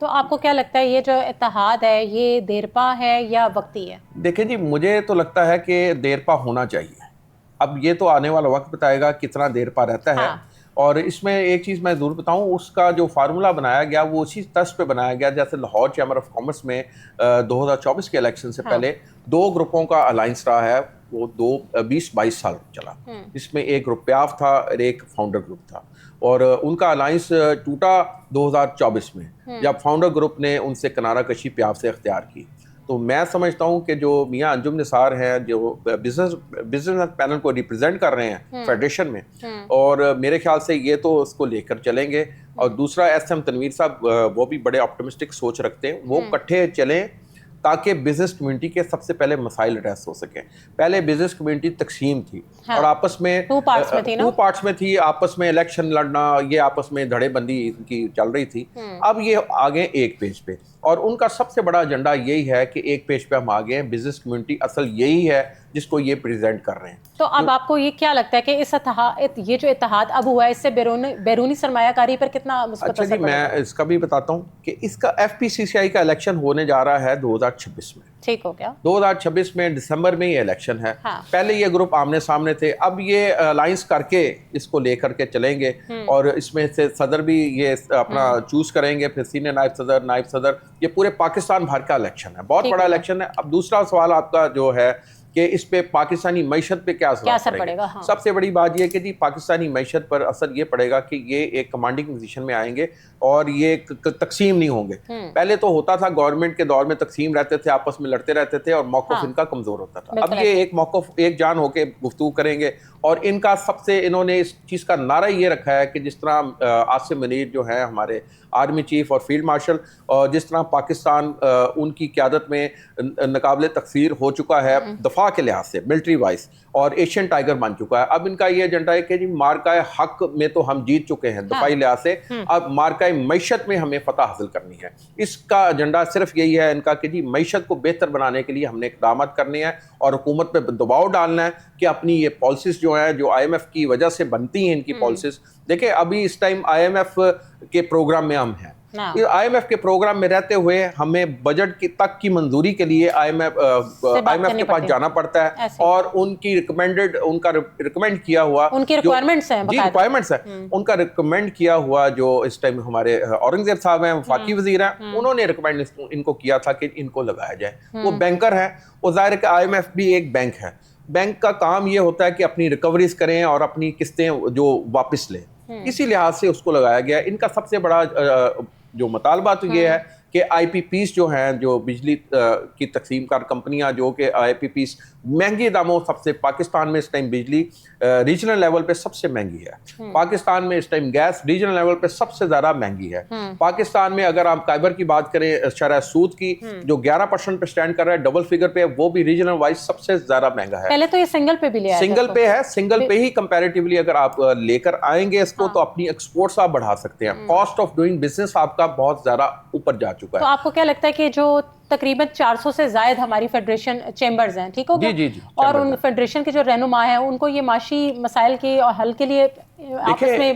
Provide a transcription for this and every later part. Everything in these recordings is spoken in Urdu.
تو آپ کو کیا لگتا ہے یہ جو اتحاد ہے یہ دیرپا ہے یا وقتی ہے؟ دیکھیں جی مجھے تو لگتا ہے کہ دیرپا ہونا چاہیے. اب یہ تو آنے والا وقت بتائے گا کتنا دیرپا رہتا ہے. اور اس میں ایک چیز میں ضرور بتاؤں, اس کا جو فارمولا بنایا گیا وہ اسی طرز پہ بنایا گیا جیسے لاہور چیمبر آف کامرس میں 2024 کے الیکشن سے پہلے 2 گروپوں کا الائنس رہا ہے, وہ 20-22 سال چلا, جس میں ایک گروپ پیاف تھا اور ایک فاؤنڈر گروپ تھا, اور ان کا الائنس ٹوٹا 2024 میں جب فاؤنڈر گروپ نے ان سے کنارہ کشی پیاف سے اختیار کی. تو میں سمجھتا ہوں کہ جو میاں انجم نثار ہیں جو بزنس پینل کو ریپرزینٹ کر رہے ہیں فیڈریشن میں, اور میرے خیال سے یہ تو اس کو لے کر چلیں گے. اور دوسرا ایس ایم تنویر صاحب وہ بھی بڑے آپٹمسٹک سوچ رکھتے ہیں, وہ کٹھے چلیں تاکہ بزنس کمیونٹی کے سب سے پہلے مسائل ایڈریس ہو سکیں. پہلے بزنس کمیونٹی تقسیم تھی اور آپس میں 2 پارٹس میں تھی, آپس میں الیکشن لڑنا, یہ آپس میں دھڑے بندی کی چل رہی تھی. اب یہ آگے ایک پیج پہ, اور ان کا سب سے بڑا ایجنڈا یہی ہے کہ ایک پیج پہ ہم آگے ہیں. بزنس کمیونٹی اصل یہی ہے جس کو یہ پریزنٹ کر رہے ہیں. تو اب آپ کو یہ کیا لگتا ہے کہ اس اتحاد, یہ جو اتحاد اب ہوا ہے, اس سے بیرونی سرمایہ کاری پر کتنا مثبت اثر پڑے گا؟ میں اس کا بھی بتاتا ہوں کہ اس کا FPCCI کا الیکشن ہونے جا رہا ہے 2026 میں. ٹھیک ہو گیا, 2026 میں دسمبر میں یہ الیکشن ہے. پہلے یہ گروپ آمنے سامنے تھے, اب یہ الائنس کر کے اس کو لے کر کے چلیں گے, اور اس میں سے صدر بھی یہ اپنا چوز کریں گے, پھر سینئر نائب صدر, یہ پورے پاکستان بھر کا الیکشن ہے, بہت بڑا الیکشن ہے. اب دوسرا سوال آپ کا جو ہے کہ اس پہ پاکستانی معیشت پہ کیا اثر پڑے گا. سب سے بڑی بات یہ کہ جی پاکستانی معیشت پر اثر یہ پڑے گا کہ یہ ایک کمانڈنگ پوزیشن میں آئیں گے اور یہ تقسیم نہیں ہوں گے. پہلے تو ہوتا تھا گورنمنٹ کے دور میں تقسیم رہتے تھے, آپس میں لڑتے رہتے تھے اور موقف ان کا کمزور ہوتا تھا. اب یہ ایک موقف ایک جان ہو کے گفتگو کریں گے, اور ان کا سب سے انہوں نے اس چیز کا نعرہ یہ رکھا ہے کہ جس طرح عاصم منیر جو ہیں ہمارے آرمی چیف اور فیلڈ مارشل, اور جس طرح پاکستان ان کی قیادت میں ناقابل تقصیر ہو چکا ہے دفاع کے لحاظ سے ملٹری وائز, اور ایشین ٹائیگر بن چکا ہے. اب ان کا یہ ایجنڈا ہے کہ جی مارکہ حق میں تو ہم جیت چکے ہیں دفاعی لحاظ سے, اب مارکہ معیشت میں ہمیں فتح حاصل کرنی ہے. اس کا ایجنڈا صرف یہی ہے ان کا کہ جی معیشت کو بہتر بنانے کے لیے ہم نے اقدامات کرنے ہیں اور حکومت پہ دباؤ ڈالنا ہے کہ اپنی یہ پالیسیز جو ہیں جو IMF کی وجہ سے بنتی ہیں ان کی پالیسیز. دیکھیں ابھی اس ٹائم IMF کے پروگرام میں ہم ہیں, IMF کے پروگرام میں رہتے ہوئے ہمیں بجٹ تک کی منظوری کے لیے IMF کے پاس جانا پڑتا ہے, اور ان کی ان کا ریکمینڈ کیا ہوا ان کی ریکوائرمنٹس ہیں, جی ریکوائرمنٹس ہیں, ان کا ریکمینڈ کیا ہوا جو اس ٹائم ہمارے اورنگزیب صاحب ہیں وفاقی وزیر ہیں, انہوں نے ریکمینڈ ان کو کیا تھا کہ ان کو لگایا جائے. وہ بینکر ہیں, وہ ظاہر ہے کہ IMF بھی ایک بینک ہے. بینک کا کام یہ ہوتا ہے کہ اپنی ریکوریز کریں اور اپنی قسطیں جو واپس لیں, اسی لحاظ سے اس کو لگایا گیا. ان کا سب سے بڑا جو مطالبہ تو یہ ہے کہ IPPs جو ہیں جو بجلی کی تقسیم کار کمپنیاں, جو کہ IPPs مہنگی داموں سب سے, پاکستان میں اس ٹائم بجلی ریجنل لیول پہ سب سے مہنگی ہے, پاکستان میں اس ٹائم گیس ریجنل لیول پہ سب سے زیادہ مہنگی ہے. پاکستان میں اگر آپ کائبر کی بات کریں, شرح سود کی جو 11% پہ سٹینڈ کر رہا ہے ڈبل فگر پہ, وہ بھی ریجنل وائز سب سے زیادہ مہنگا ہے. پہلے تو یہ سنگل پہ بھی لیا, سنگل پہ ہے, سنگل پہ ہی کمپیریٹیولی اگر آپ لے کر آئیں گے اس کو تو اپنی ایکسپورٹس آپ بڑھا سکتے ہیں. کاسٹ آف ڈوئنگ بزنس آپ کا بہت زیادہ اوپر جا چکا ہے. تو آپ کو کیا لگتا ہے کہ جو تقریباً 400 سے زائد ہماری فیڈریشن چیمبرز ہیں, ٹھیک ہو گیا, جی اور ان فیڈریشن کے جو رہنما ہیں ان کو یہ معاشی مسائل کے حل کے لیے آپس میں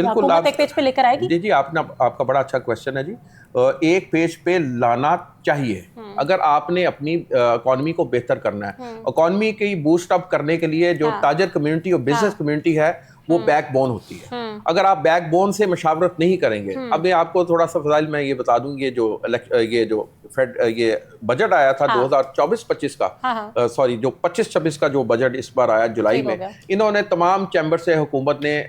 حکومت ایک پیج پہ لے کر آئے گی؟ جی آپ کا بڑا اچھا کویسچن ہے جی. ایک پیج پہ لانا چاہیے اگر آپ نے اپنی اکانومی کو بہتر کرنا ہے. اکانومی کی بوسٹ اپ کرنے کے لیے جو تاجر کمیونٹی اور بزنس کمیونٹی ہے وہ بیک بون ہوتی ہے. اگر آپ بیک بون سے مشاورت نہیں کریں گے, اب میں آپ کو تھوڑا سا فضائل میں یہ بتا دوں, یہ بجٹ آیا تھا 2024-25 کا, سوری جو 25-26 کا جو بجٹ اس بار آیا جولائی میں, انہوں نے تمام چیمبر سے حکومت نے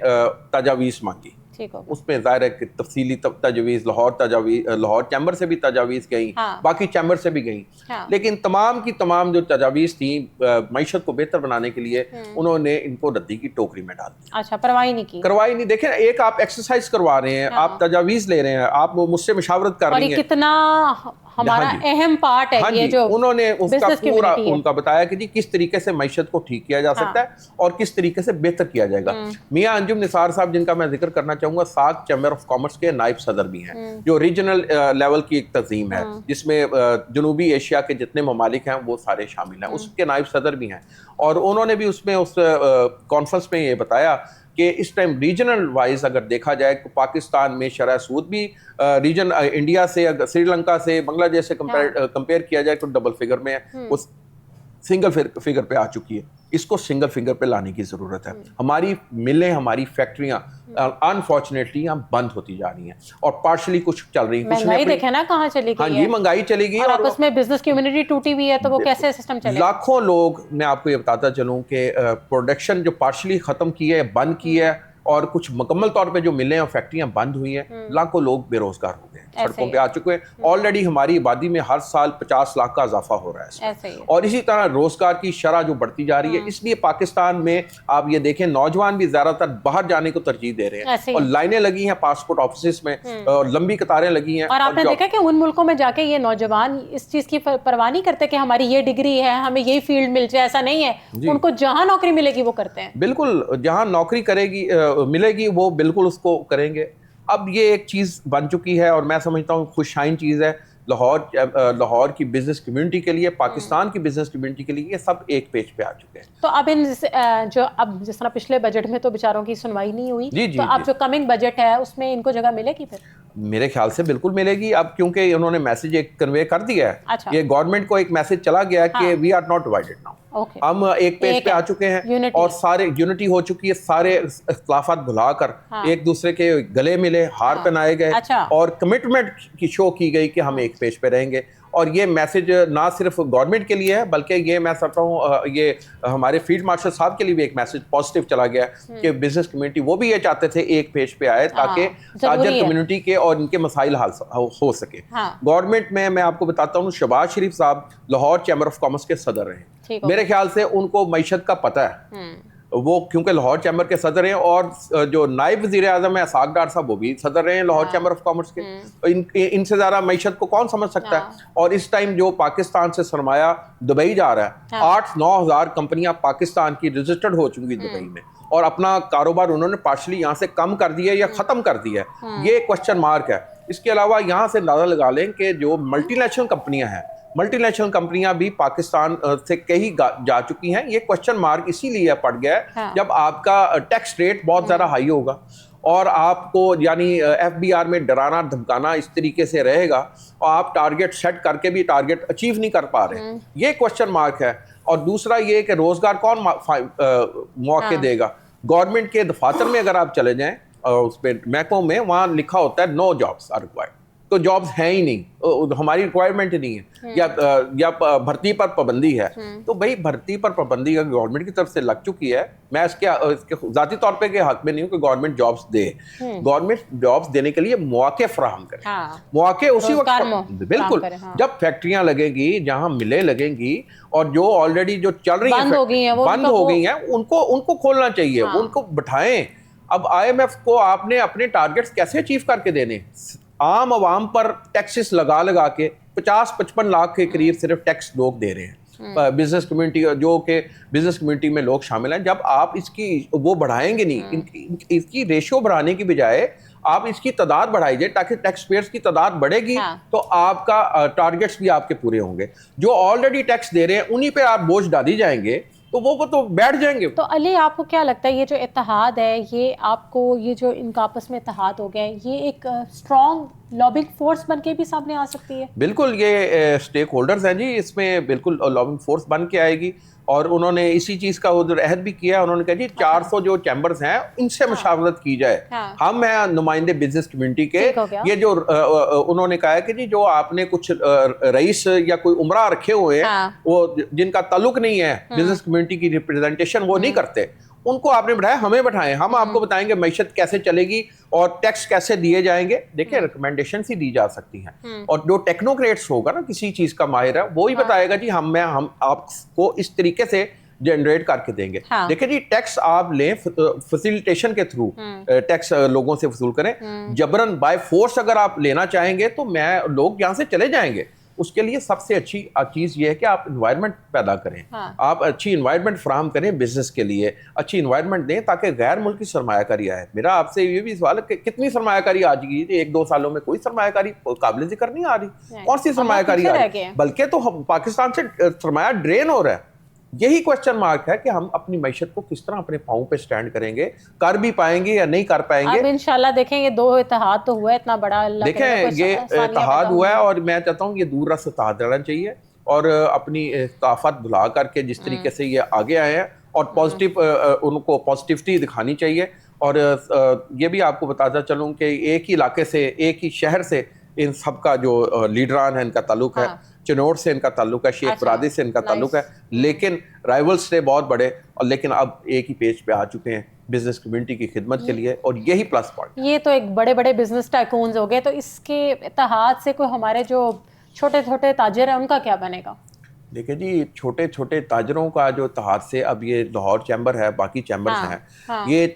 تجاویز مانگی. اس میں ظاہر ہے کہ تفصیلی تجاویز لاہور چیمبر سے بھی تجاویز گئیں, باقی چیمبر سے بھی گئیں, لیکن تمام کی تمام جو تجاویز تھیں معیشت کو بہتر بنانے کے لیے انہوں نے ان کو ردی کی ٹوکری میں ڈال دیا. اچھا, پرواہی نہیں کی, کروائی نہیں. دیکھیں ایک آپ ایکسرسائز کروا رہے ہیں, آپ تجاویز لے رہے ہیں, آپ مجھ سے مشاورت کر رہی ہیں, کتنا ہمارا اہم پارٹ ہے یہ جو انہوں نے اس کا پورا ان کا بتایا کہ جی کس طریقے سے معیشت کو ٹھیک کیا جا سکتا ہے اور کس طریقے سے بہتر کیا جائے گا. میاں انجم نثار صاحب جن کا میں ذکر کرنا چاہوں گا, ساکھ چیمبر آف کامرس کے نائب صدر بھی ہیں, جو ریجنل لیول کی ایک تنظیم ہے جس میں جنوبی ایشیا کے جتنے ممالک ہیں وہ سارے شامل ہیں, اس کے نائب صدر بھی ہیں. اور انہوں نے بھی اس کانفرنس میں یہ بتایا کہ اس ٹائم ریجنل وائز اگر دیکھا جائے تو پاکستان میں شرح سود بھی ریجن انڈیا سے سری لنکا سے بنگلہ دیش سے کمپیئر کیا جائے تو ڈبل فگر میں ہے، وہ سنگل فگر پہ آ چکی ہے. اس کو سنگل فگر پہ لانے کی ضرورت ہے. ہماری ملیں ہماری فیکٹریاں انفارچونیٹلی یہاں بند ہوتی جا رہی ہیں اور پارشلی کچھ چل رہی ہیں. مہنگائی دیکھیں نا کہاں چلی گئی. ہاں جی مہنگائی چلی گئی اور آپس میں بزنس کمیونٹی ٹوٹی ہوئی ہے تو وہ کیسے سسٹم چلے. لاکھوں لوگ، میں آپ کو یہ بتاتا چلوں کہ پروڈکشن جو پارشلی ختم کی ہے، بند کی ہے، اور کچھ مکمل طور پہ جو ملیں اور فیکٹریاں بند ہوئی ہیں، لاکھوں لوگ بے روزگار ہو گئے، سڑکوں پہ آ چکے ہیں. آلریڈی ہماری آبادی میں ہر سال 50 لاکھ کا اضافہ ہو رہا ہے اور اسی طرح روزگار کی شرح جو بڑھتی جا رہی ہے. اس لیے پاکستان میں آپ یہ دیکھیں نوجوان بھی زیادہ تر باہر جانے کو ترجیح دے رہے ہیں اور لائنیں لگی ہیں پاسپورٹ آفیسز میں اور لمبی قطاریں لگی ہیں. اور آپ نے دیکھا کہ ان ملکوں میں جا کے یہ نوجوان اس چیز کی پرواہ نہیں کرتے کہ ہماری یہ ڈگری ہے ہمیں یہی فیلڈ مل جائے، ایسا نہیں ہے. ان کو جہاں نوکری ملے گی وہ کرتے ہیں. بالکل، جہاں نوکری ملے گی وہ بالکل اس کو کریں گے. اب یہ ایک چیز بن چکی ہے اور میں سمجھتا ہوں خوشائن چیز ہے لاہور کی بزنس کمیونٹی کے لیے، پاکستان کی بزنس کمیونٹی کے لیے. یہ سب ایک پیج پہ آ چکے ہیں. تو اب اب جس طرح پچھلے بجٹ میں تو بیچاروں کی سنوائی نہیں ہوئی، تو اب جو کمنگ بجٹ ہے اس میں ان کو جگہ ملے گی پھر؟ میرے خیال سے بالکل ملے گی. اب کیونکہ انہوں نے میسج ایک کنوے کر دیا ہے، یہ گورنمنٹ کو ایک میسج چلا گیا ہے کہ we are not divided now. ہم ایک پیج پہ آ چکے ہیں اور سارے یونٹی ہو چکی ہے. سارے اختلافات بھلا کر ایک دوسرے کے گلے ملے، ہار پہنائے گئے اور کمٹمنٹ کی شو کی گئی کہ ہم ایک پیج پہ رہیں گے. اور یہ میسج نہ صرف گورنمنٹ کے لیے ہے بلکہ یہ میں سمجھتا ہوں یہ ہمارے فیلڈ مارشل صاحب کے لیے بھی ایک میسج پازیٹیو چلا گیا کہ بزنس کمیونٹی وہ بھی یہ چاہتے تھے ایک پیج پہ آئے تاکہ تاجر کمیونٹی کے اور ان کے مسائل حل ہو سکے. گورنمنٹ میں آپ کو بتاتا ہوں شہباز شریف صاحب لاہور چیمبر آف کامرس کے صدر رہے. میرے خیال سے ان کو معیشت کا پتہ ہے، وہ کیونکہ لاہور چیمبر کے صدر ہیں، اور جو نائب وزیر اعظم ہیں اسحاق ڈار صاحب وہ بھی صدر رہے ہیں لاہور چیمبر آف کامرس کے. ان سے زیادہ معیشت کو کون سمجھ سکتا ہے. اور اس ٹائم جو پاکستان سے سرمایہ دبئی جا رہا ہے، 8-9 ہزار کمپنیاں پاکستان کی رجسٹرڈ ہو چکی دبئی میں اور اپنا کاروبار انہوں نے پارشلی یہاں سے کم کر دیا یا ختم کر دیا ہے. یہ کوشچن مارک ہے. اس کے علاوہ یہاں سے اندازہ لگا لیں کہ جو ملٹی نیشنل کمپنیاں ہیں، ملٹی نیشنل کمپنیاں بھی پاکستان سے کہیں جا چکی ہیں. یہ کوشچن مارک اسی لیے پڑ گیا ہے جب آپ کا ٹیکس ریٹ بہت زیادہ ہائی ہوگا اور آپ کو یعنی ایف بی آر میں ڈرانا دھمکانا اس طریقے سے رہے گا اور آپ ٹارگیٹ سیٹ کر کے بھی ٹارگیٹ اچیو نہیں کر پا رہے. یہ کوشچن مارک ہے. اور دوسرا یہ کہ روزگار کون مواقع دے گا. گورنمنٹ کے دفاتر میں اگر آپ چلے جائیں اور اس پہ محکموں میں وہاں لکھا ہوتا ہے نو جابس آر ریکوائرڈ. تو جابس ہیں ہی نہیں، ہماری ریکوائرمنٹ نہیں ہے، یا بھرتی پر پابندی ہے. تو بھائی بھرتی پر پابندی گورنمنٹ کی طرف سے لگ چکی ہے. میں اس کے ذاتی طور پہ کے حق میں نہیں ہوں کہ government jobs they. Government jobs دینے کے لیے مواقع فراہم کرے. مواقع اسی وقت بالکل جب فیکٹریاں لگیں گی، جہاں ملیں لگیں گی اور جو آلریڈی جو چل رہی ہیں بند ہو گئی ہیں ان کو کھولنا چاہیے، ان کو بٹھائیں. اب آئی ایم ایف کو آپ نے اپنے ٹارگیٹس کیسے اچیو کر کے دینے؟ عام عوام پر ٹیکسز لگا کے 50-55 لاکھ کے قریب صرف ٹیکس لوگ دے رہے ہیں. بزنس کمیونٹی جو کہ بزنس کمیونٹی میں لوگ شامل ہیں، جب آپ اس کی وہ بڑھائیں گے نہیں، اس کی ریشو بڑھانے کی بجائے آپ اس کی تعداد بڑھائی جائے تاکہ ٹیکس پیئرز کی تعداد بڑھے گی تو آپ کا ٹارگیٹس بھی آپ کے پورے ہوں گے. جو آلریڈی ٹیکس دے رہے ہیں انہی پہ آپ بوجھ ڈالی جائیں گے تو وہ تو بیٹھ جائیں گے. تو علی آپ کو کیا لگتا ہے یہ جو اتحاد ہے، یہ آپ کو یہ جو ان کا آپس میں اتحاد ہو گیا ہے، یہ ایک اسٹرانگ لابنگ فورس بن کے بھی سامنے آ سکتی ہے؟ بالکل، یہ اسٹیک ہولڈرز ہیں جی، اس میں بالکل لابنگ فورس بن کے آئے گی. اور انہوں نے اسی چیز کا ادھر عہد بھی کیا. انہوں نے کہا جی 400 جو چیمبرز ہیں ان سے مشاورت کی جائے. ہم ہیں نمائندے بزنس کمیونٹی کے. یہ جو انہوں نے کہا ہے کہ جی جو آپ نے کچھ رئیس یا کوئی عمرہ رکھے ہوئے ہیں وہ جن کا تعلق نہیں ہے بزنس کمیونٹی کی ریپریزنٹیشن وہ نہیں کرتے، ان کو آپ نے بٹھایا، ہمیں بٹھائیں. ہم آپ کو بتائیں گے معیشت کیسے چلے گی اور ٹیکس کیسے دیے جائیں گے. دیکھیں ریکمنڈیشن ہی دی جا سکتی ہیں اور جو ٹیکنوکریٹس ہوگا نا کسی چیز کا ماہر ہے وہی بتائے گا جی ہم آپ کو اس طریقے سے جنریٹ کر کے دیں گے. دیکھیں جی ٹیکس آپ لیں فیسیلیٹیشن کے تھرو ٹیکس لوگوں سے وصول کریں. جبرن بائی فورس اگر آپ لینا چاہیں گے تو لوگ یہاں سے چلے جائیں گے. اس کے لیے سب سے اچھی چیز یہ ہے کہ آپ انوائرمنٹ پیدا کریں. آپ اچھی انوائرمنٹ فراہم کریں بزنس کے لیے، اچھی انوائرمنٹ دیں تاکہ غیر ملکی سرمایہ کاری آئے. میرا آپ سے یہ بھی سوال ہے کہ کتنی سرمایہ کاری آ گئی؟ 1-2 سالوں میں کوئی سرمایہ کاری قابل ذکر نہیں آ رہی. کون سی سرمایہ کاری آ رہی؟ بلکہ تو پاکستان سے سرمایہ ڈرین ہو رہا ہے. یہی کوشچن مارک ہے کہ ہم اپنی معیشت کو کس طرح اپنے پاؤں پہ سٹینڈ کریں گے, کر بھی پائیں گے یا نہیں کر پائیں گے. اب انشاءاللہ دیکھیں یہ دو اتحاد تو ہوا ہے اتنا بڑا, اللہ دیکھیں یہ اتحاد ہوا ہے, اور میں چاہتا ہوں یہ دور رس اتحاد رہنا چاہیے, اور اپنی ثقافت بھلا کر کے جس طریقے سے یہ آگے آئے ہیں, اور پازیٹیو ان کو پازیٹیوٹی دکھانی چاہیے. اور یہ بھی آپ کو بتاتا چلوں کہ ایک ہی علاقے سے, ایک ہی شہر سے ان سب کا جو لیڈران ہے ان کا تعلق ہے, چنوٹ سے ان کا تعلق ہے, شیخ برادری سے ان کا تعلق ہے, لیکن رائیولز تھے بہت بڑے, اور لیکن اب ایک ہی پیج پہ آ چکے ہیں بزنس کمیونٹی کی خدمت کے لیے, اور یہی پلس پوائنٹ. یہ تو ایک بڑے بڑے بزنس ٹائکونز ہو گئے, تو اس کے اتحاد سے کوئی ہمارے جو چھوٹے چھوٹے تاجر ہیں ان کا کیا بنے گا؟ دیکھیں جی, چھوٹے چھوٹے تاجروں کا جو اتحاد سے, اب یہ لاہور چیمبر ہے, باقی چیمبرز ہیں, یہ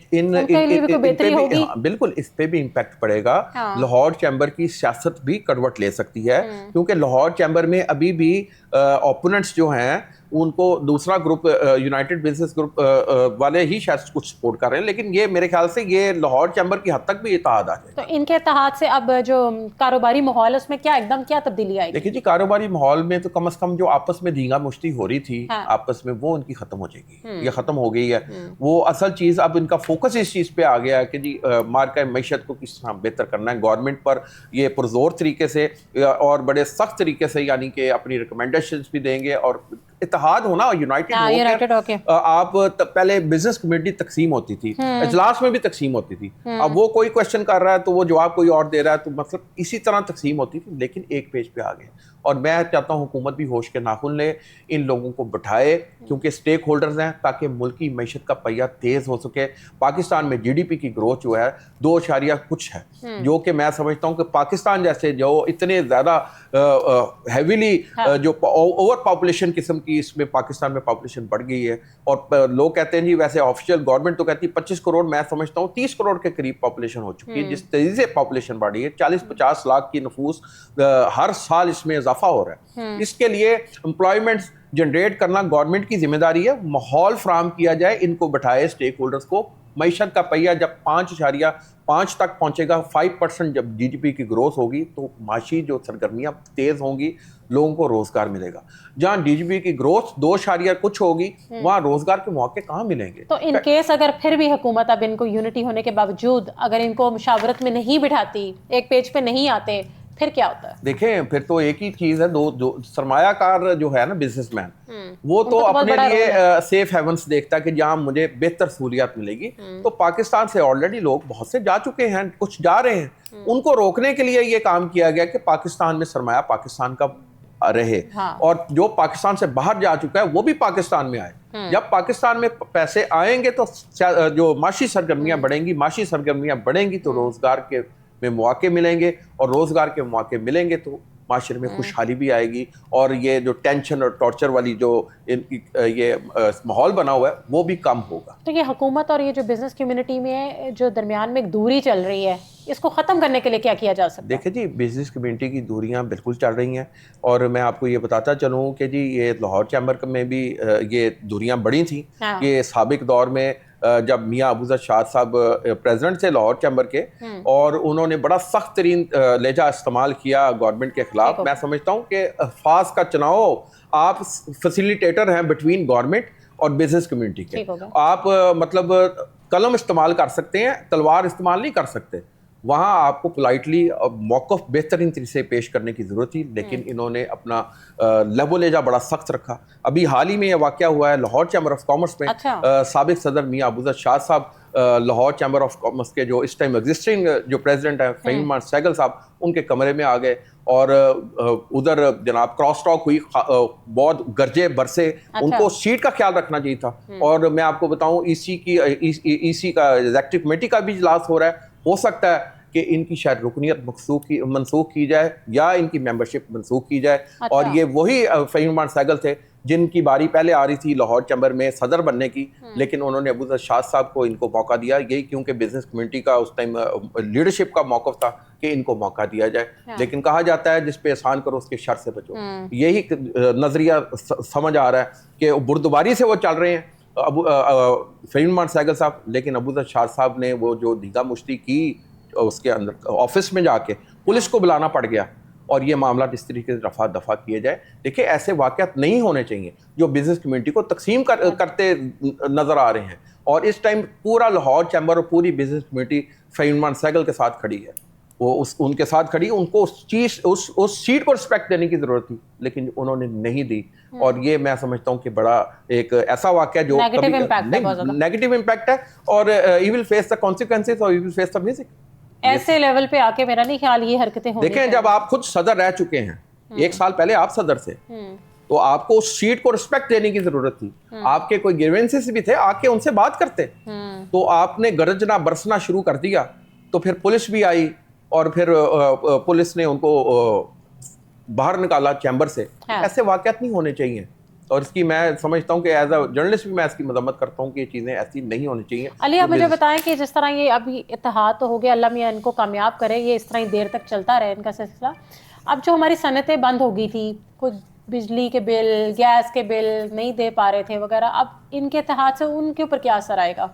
بالکل اس پہ بھی امپیکٹ پڑے گا. لاہور چیمبر کی سیاست بھی کروٹ لے سکتی ہے, کیونکہ لاہور چیمبر میں ابھی بھی اوپوننٹس جو ہیں ان کو دوسرا گروپ یونائٹڈ بزنس گروپ والے ہی شاید کچھ سپورٹ کر رہے ہیں, لیکن یہ میرے خیال سے یہ لاہور چیمبر کی حد تک بھی اتحاد آ جائے. تو ان کے اتحاد سے اب جو کاروباری ماحول اس میں کیا ایک دم کیا تبدیلی آئے گی؟ دیکھیں جی, کاروباری ماحول میں تو کم از کم جو آپس میں دھینگا مشتی ہو رہی تھی آپس میں, وہ ان کی ختم ہو جائے گی, یہ ختم ہو گئی ہے. وہ اصل چیز اب ان کا فوکس اس چیز پہ آ گیا ہے کہ جی مارکہ معیشت کو کس طرح بہتر کرنا ہے. گورنمنٹ پر یہ پرزور طریقے سے اور بڑے سخت طریقے سے یعنی کہ اپنی ریکمنڈیشنز بھی دیں گے, اور اتحاد ہونا, یونائٹڈ ہو کے آپ پہلے بزنس کمیونٹی تقسیم ہوتی تھی, اجلاس میں بھی تقسیم ہوتی تھی, اب وہ کوئی کوشچن کر رہا ہے تو وہ جواب کوئی اور دے رہا ہے, تو مطلب اسی طرح تقسیم ہوتی تھی, لیکن ایک پیج پہ آ گئے. اور میں چاہتا ہوں حکومت بھی ہوش کے ناخن لے, ان لوگوں کو بٹھائے, کیونکہ سٹیک ہولڈرز ہیں, تاکہ ملک کی معیشت کا پہیہ تیز ہو سکے. پاکستان میں جی ڈی پی کی گروتھ جو ہے 2 کچھ ہے, جو کہ میں سمجھتا ہوں کہ پاکستان جیسے جو اتنے زیادہ ہیویلی جو اوور پاپولیشن قسم کی, اس میں پاکستان میں پاپولیشن بڑھ گئی ہے, اور لوگ کہتے ہیں جی ویسے آفیشیل گورنمنٹ تو کہتی ہے 25 کروڑ, میں سمجھتا ہوں 30 کروڑ کے قریب پاپولیشن ہو چکی ہے. جس تیزی سے پاپولیشن بڑھ رہی ہے, 40-50 لاکھ کی نفوس ہر سال اس میں اضافہ ہو رہا ہے. اس کے لیے امپلائمنٹ جنریٹ کرنا گورنمنٹ کی ذمہ داری ہے, ماحول فراہم کیا جائے, ان کو بٹھائے اسٹیک ہولڈرز کو. معیشت کا پہیہ جب 5.5 تک پہنچے گا, 5% جب جی ڈی پی کی گروتھ ہوگی, تو معاشی جو سرگرمیاں تیز ہوں گی, لوگوں کو روزگار ملے گا. جہاں ڈی جی پی کی گروتھ 2 کچھ ہوگی, وہاں روزگار کے مواقع کہاں ملیں گے؟ تو ان کیس اگر پھر بھی حکومت اب ان کو یونٹی ہونے کے باوجود اگر ان کو مشاورت میں نہیں بٹھاتی, ایک پیج پہ نہیں آتے, پھر کیا ہوتا ہے؟ دیکھیں پھر تو ایک ہی چیز ہے, دو سرمایہ کار جو ہے نا بزنس مین, وہ تو اپنے لیے سیف ہیونس دیکھتا ہے کہ جہاں مجھے بہتر سہولیات ملے گی. تو پاکستان سے آلریڈی لوگ بہت سے جا چکے ہیں, کچھ جا رہے ہیں, ان کو روکنے کے لیے یہ کام کیا گیا کہ پاکستان میں سرمایہ پاکستان کا رہے, اور جو پاکستان سے باہر جا چکا ہے وہ بھی پاکستان میں آئے. جب پاکستان میں پیسے آئیں گے تو جو معاشی سرگرمیاں بڑھیں گی, معاشی سرگرمیاں بڑھیں گی تو روزگار کے میں مواقع ملیں گے, اور روزگار کے مواقع ملیں گے تو معاشرے میں خوشحالی بھی آئے گی, اور یہ جو ٹینشن اور ٹارچر والی جو یہ ماحول بنا ہوا ہے وہ بھی کم ہوگا. تو یہ حکومت اور یہ جو بزنس کمیونٹی میں جو درمیان میں ایک دوری چل رہی ہے, اس کو ختم کرنے کے لیے کیا کیا جا سکتا ہے؟ دیکھیں جی, بزنس کمیونٹی کی دوریاں بالکل چل رہی ہیں, اور میں آپ کو یہ بتاتا چلوں کہ جی یہ لاہور چیمبر میں بھی یہ دوریاں بڑی تھیں. یہ سابق دور میں جب میاں ابوذر شاد صاحب پریزیڈنٹ تھے لاہور چیمبر کے, اور انہوں نے بڑا سخت ترین لہجہ استعمال کیا گورنمنٹ کے خلاف. میں سمجھتا ہوں کہ الفاظ کا چناؤ, آپ فیسیلیٹیٹر ہیں بٹوین گورنمنٹ اور بزنس کمیونٹی کے, آپ مطلب قلم استعمال کر سکتے ہیں, تلوار استعمال نہیں کر سکتے. وہاں آپ کو پولائٹلی موقف بہترین طریقے سے پیش کرنے کی ضرورت تھی, لیکن انہوں نے اپنا لب و لہجہ بڑا سخت رکھا. ابھی حال ہی میں یہ واقعہ ہوا ہے لاہور چیمبر آف کامرس میں, سابق صدر میاں ابوذر شاد صاحب لاہور چیمبر آف کامرس کے جو اس ٹائم ایگزسٹنگ جو پریزیڈنٹ ہیں فہیم امان سہگل صاحب, ان کے کمرے میں آ گئے, اور ادھر جناب کراس ٹاک ہوئی, بہت گرجے برسے. ان کو سیٹ کا خیال رکھنا چاہیے تھا. اور میں آپ کو بتاؤں ای سی کا ایگزیکٹو کمیٹی کا بھی اجلاس ہو رہا ہے, ہو سکتا ہے کہ ان کی شاید رکنیت منسوخ کی جائے یا ان کی ممبرشپ منسوخ کی جائے. اور یہ وہی فہیم امان سہگل تھے جن کی باری پہلے آ رہی تھی لاہور چیمبر میں صدر بننے کی, لیکن انہوں نے ابوذر شاد صاحب کو ان کو موقع دیا, یہی کیونکہ بزنس کمیونٹی کا اس ٹائم لیڈرشپ کا موقف تھا کہ ان کو موقع دیا جائے. لیکن کہا جاتا ہے جس پہ احسان کرو اس کے شر سے بچو. یہی نظریہ سمجھ آ رہا ہے کہ بردباری سے وہ چل رہے ہیں فہیم امان سہگل صاحب, لیکن ابوذر شاد صاحب نے وہ جو دیگا مشتی کی اس کے اندر آفس میں جا کے پولیس کو بلانا پڑ گیا, اور یہ معاملات اس طریقے سے رفع دفع کیے جائے. دیکھیں ایسے واقعات نہیں ہونے چاہیے جو بزنس کمیونٹی کو تقسیم کرتے نظر آ رہے ہیں, اور اس ٹائم پورا لاہور چیمبر اور پوری بزنس کمیونٹی فہیم مان سیگل کے ساتھ کھڑی ہے, وہ ان کے ساتھ کھڑی, ان کو اس سیٹ کو رسپیکٹ دینے کی ضرورت تھی لیکن انہوں نے نہیں دی, اور یہ میں سمجھتا ہوں کہ بڑا ایک ایسا واقعہ جو نیگیٹو امپیکٹ ہے, اور ہی ول فیس دی کانسیکوینسز اور ہی ول فیس دی میوزک. ایسے لیول پہ آ کے میرا نہیں خیال یہ حرکتیں ہوں. دیکھیں جب آپ خود صدر رہ چکے ہیں, 1 سال پہلے آپ صدر تھے, تو آپ کو اس سیٹ کو رسپیکٹ دینے کی ضرورت تھی. آپ کے کوئی گریونسز بھی تھے, آ کے ان سے بات کرتے, تو آپ نے گرجنا برسنا شروع کر دیا, تو پھر پولیس بھی آئی اور پھر پولیس نے ان کو باہر نکالا چیمبر سے. ایسے واقعات نہیں ہونے چاہیے, اور اس کی میں سمجھتا ہوں کہ ایز اے جرنلسٹ بھی میں اس کی مذمت کرتا ہوں کہ یہ چیزیں ایسی نہیں ہونی چاہیے. علی آپ مجھے بتائیں کہ جس طرح یہ ابھی اتحاد تو ہو گیا, اللہ میاں ان کو کامیاب کرے, یہ اس طرح ہی دیر تک چلتا رہے ان کا سلسلہ. اب جو ہماری صنعتیں بند ہو گئی تھی, کوئی بجلی کے بل, گیس کے بل نہیں دے پا رہے تھے وغیرہ, اب ان کے اتحاد سے ان کے اوپر کیا اثر آئے گا؟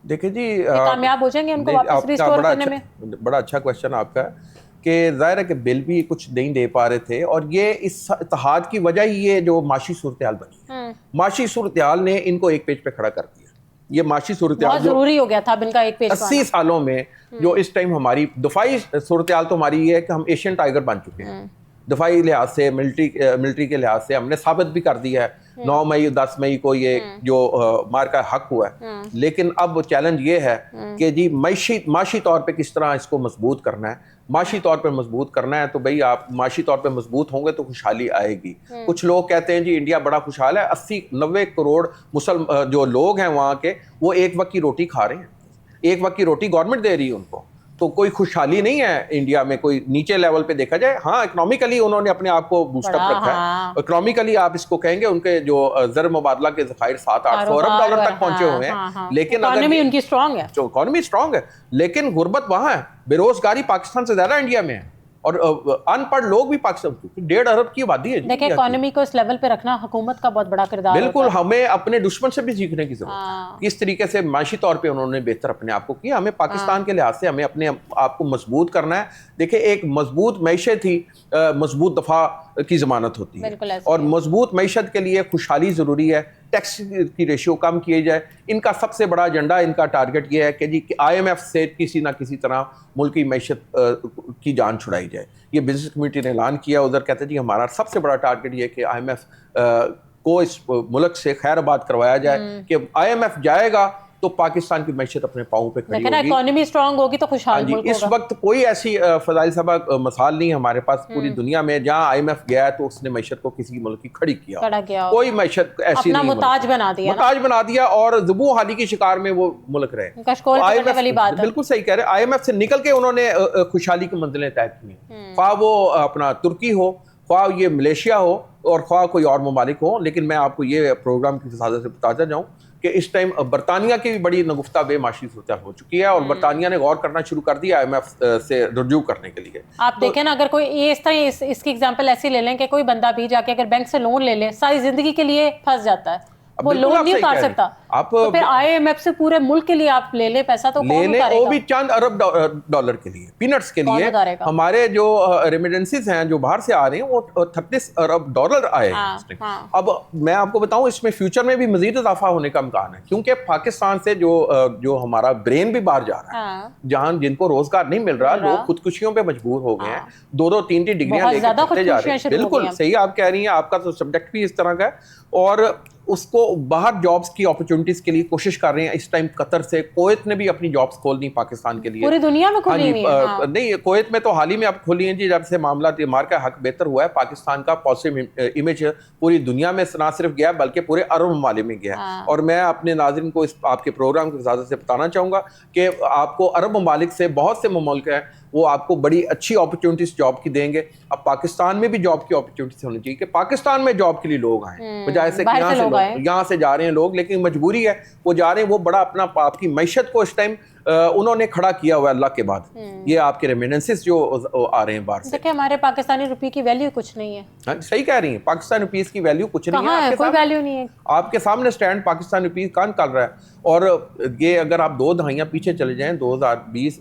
دیکھیں جی کامیاب ہو جائیں گے ان کو واپس ریسٹور کرنے میں؟ بڑا اچھا کوشچن آپ کا ہے کہ ظاہر ہے کہ بل بھی کچھ نہیں دے پا رہے تھے, اور یہ اس اتحاد کی وجہ ہی یہ جو معاشی صورتحال بنی, معاشی صورتحال نے ان کو ایک پیج پہ کھڑا کر دیا. یہ معاشی صورتحال ضروری ہو گیا تھا ان کا ایک پیج 80 سالوں میں, جو اس ٹائم ہماری دفاعی صورتحال تو ہماری یہ ہے کہ ہم ایشین ٹائیگر بن چکے ہیں. دفاعی لحاظ سے, ملٹری کے لحاظ سے ہم نے ثابت بھی کر دیا ہے. 9 مئی 10 مئی کو یہ جو مارکا حق ہوا ہے, لیکن اب چیلنج یہ ہے کہ جی معاشی طور پہ کس طرح اس کو مضبوط کرنا ہے. معاشی طور پہ مضبوط کرنا ہے تو بھئی آپ معاشی طور پہ مضبوط ہوں گے تو خوشحالی آئے گی. کچھ لوگ کہتے ہیں جی انڈیا بڑا خوشحال ہے, 80-90 کروڑ جو لوگ ہیں وہاں کے, وہ ایک وقت کی روٹی کھا رہے ہیں, ایک وقت کی روٹی گورنمنٹ دے رہی ہے ان کو, تو کوئی خوشحالی نہیں ہے انڈیا میں. کوئی نیچے لیول پہ دیکھا جائے, ہاں اکنامیکلی انہوں نے اپنے آپ کو بوسٹ اپ رکھا ہے. اکنامیکلی آپ اس کو کہیں گے ان کے جو زر مبادلہ کے ذخائر 700-800 ارب ڈالر تک پہنچے ہوئے ہیں, لیکن اکانومی ان کی اسٹرانگ ہے, اکانومی اسٹرانگ ہے, لیکن غربت وہاں ہے. بے روزگاری پاکستان سے زیادہ انڈیا میں ہے, اور ان پڑھ لوگ بھی پاکستان, 1.5 ارب کی آبادی ہے. دیکھیں اکانومی کو اس لیول پہ رکھنا حکومت کا بہت بڑا کردار ہے. بالکل, ہمیں اپنے دشمن سے بھی سیکھنے کی ضرورت ہے کس طریقے سے معاشی طور پہ انہوں نے بہتر اپنے آپ کو کیا. ہمیں پاکستان کے لحاظ سے ہمیں اپنے آپ کو مضبوط کرنا ہے. دیکھیں ایک مضبوط معیشت ہی مضبوط دفاع کی ضمانت ہوتی ہے, اور مضبوط معیشت کے لیے خوشحالی ضروری ہے. ٹیکس کی ریشیو کم کیے جائے. ان کا سب سے بڑا ایجنڈا, ان کا ٹارگٹ یہ ہے کہ جی IMF سے کسی نہ کسی طرح ملکی معیشت کی جان چھڑائی جائے. یہ بزنس کمیونٹی نے اعلان کیا, ادھر کہتے ہیں جی ہمارا سب سے بڑا ٹارگٹ یہ ہے کہ IMF کو اس ملک سے خیر آباد کروایا جائے, کہ IMF جائے گا تو پاکستان کی معیشت اپنے پاؤں پہ کھڑی ہوگی, اکانومی اسٹرانگ ہوگی تو خوشحال ملک ہوگا. اس وقت کوئی ایسی فضائل صاحب مثال نہیں ہمارے پاس پوری دنیا میں جہاں IMF گیا ہے تو اس نے معیشت کو کسی ملک کی کھڑی کیا. کوئی معیشت ایسی نہیں, محتاج بنا دیا اور ذبح حالی کی شکار میں وہ ملک رہے. بالکل صحیح کہہ رہے, IMF سے نکل کے انہوں نے خوشحالی کی منزلیں طے کی ہیں, خواہ وہ اپنا ترکی ہو, خواہ یہ ملیشیا ہو, اور خواہ کوئی اور ممالک ہو. لیکن میں آپ کو یہ پروگرام کی وجہ سے بتاتا جاؤں کہ اس ٹائم برطانیہ کی بھی بڑی نگفتہ بے معاشی صورتحال ہو چکی ہے, اور برطانیہ نے غور کرنا شروع کر دیا IMF سے رجوع کرنے کے لیے. آپ دیکھیں نا, اگر کوئی یہ اس طرح اس کی ایگزامپل ایسی لے لیں کہ کوئی بندہ بھی جا کے اگر بینک سے لون لے لے, ساری زندگی کے لیے پھنس جاتا ہے, وہ لون نہیں اتار سکتا, تو پھر IMF سے پورے ملک کے لیے آپ لے لیں پیسہ, تو لے لیں, وہ بھی چند ارب ڈالر کے لیے, پینٹس کے لیے. ہمارے جو ریمیڈنسز ہیں جو باہر سے آ رہے ہیں وہ 36 ارب ڈالر آئے ہیں. اب میں آپ کو بتاؤں اس میں فیوچر میں بھی مزید اضافہ ہونے کا امکان ہے, کیونکہ پاکستان سے جو ہمارا برین بھی باہر جا رہا ہے, جہاں جن کو روزگار نہیں مل رہا, لوگ خودکشیوں پہ مجبور ہو گئے ہیں, 2-2 3-3 ڈگریاں لے کے پڑھتے جا رہے ہیں. بالکل صحیح آپ کہہ رہی ہیں, آپ کا تو سبجیکٹ بھی اس طرح کا ہے, اور اس کو باہر جابز کی اپرچونٹیز کے لیے کوشش کر رہے ہیں. اس ٹائم قطر سے, کویت نے بھی اپنی جابز کھول دی پاکستان کے لیے, پوری دنیا میں کھولی ہوئی ہیں. نہیں, کویت میں تو حال ہی میں اب کھولی ہیں جی, جب سے معاملات مارکا حق بہتر ہوا ہے. پاکستان کا پازیٹیو امیج پوری دنیا میں نہ صرف گیا بلکہ پورے عرب ممالک میں گیا. اور میں اپنے ناظرین کو اس آپ کے پروگرام کی اجازت سے بتانا چاہوں گا کہ آپ کو عرب ممالک سے بہت سے ممالک ہیں وہ آپ کو بڑی اچھی اپرچونٹیز جاب کی دیں گے. اب پاکستان میں بھی جاب کی اپرچونٹیز ہونی چاہیے کہ پاکستان میں جاب کے لیے لوگ آئیں, بجائے سے یہاں سے جا رہے ہیں لوگ, لیکن مجبوری ہے وہ جا رہے ہیں. وہ بڑا اپنا آپ کی معیشت کو اس ٹائم انہوں نے کھڑا کیا ہوا ہے اللہ کے بعد. یہ آپ کے ریمیڈنسز جو آ رہے ہیں باہر سے, دیکھیں ہمارے پاکستانی روپے کی ویلیو کچھ نہیں ہے. صحیح کہہ رہی ہیں, پاکستانی روپیز کی ویلیو کچھ نہیں ہے, کوئی ویلیو نہیں ہے. آپ کے سامنے سٹینڈ پاکستانی روپیز کہاں نکل رہا ہے. اور یہ اگر آپ 2 دہائیاں پیچھے چلے جائیں, 2020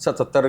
77,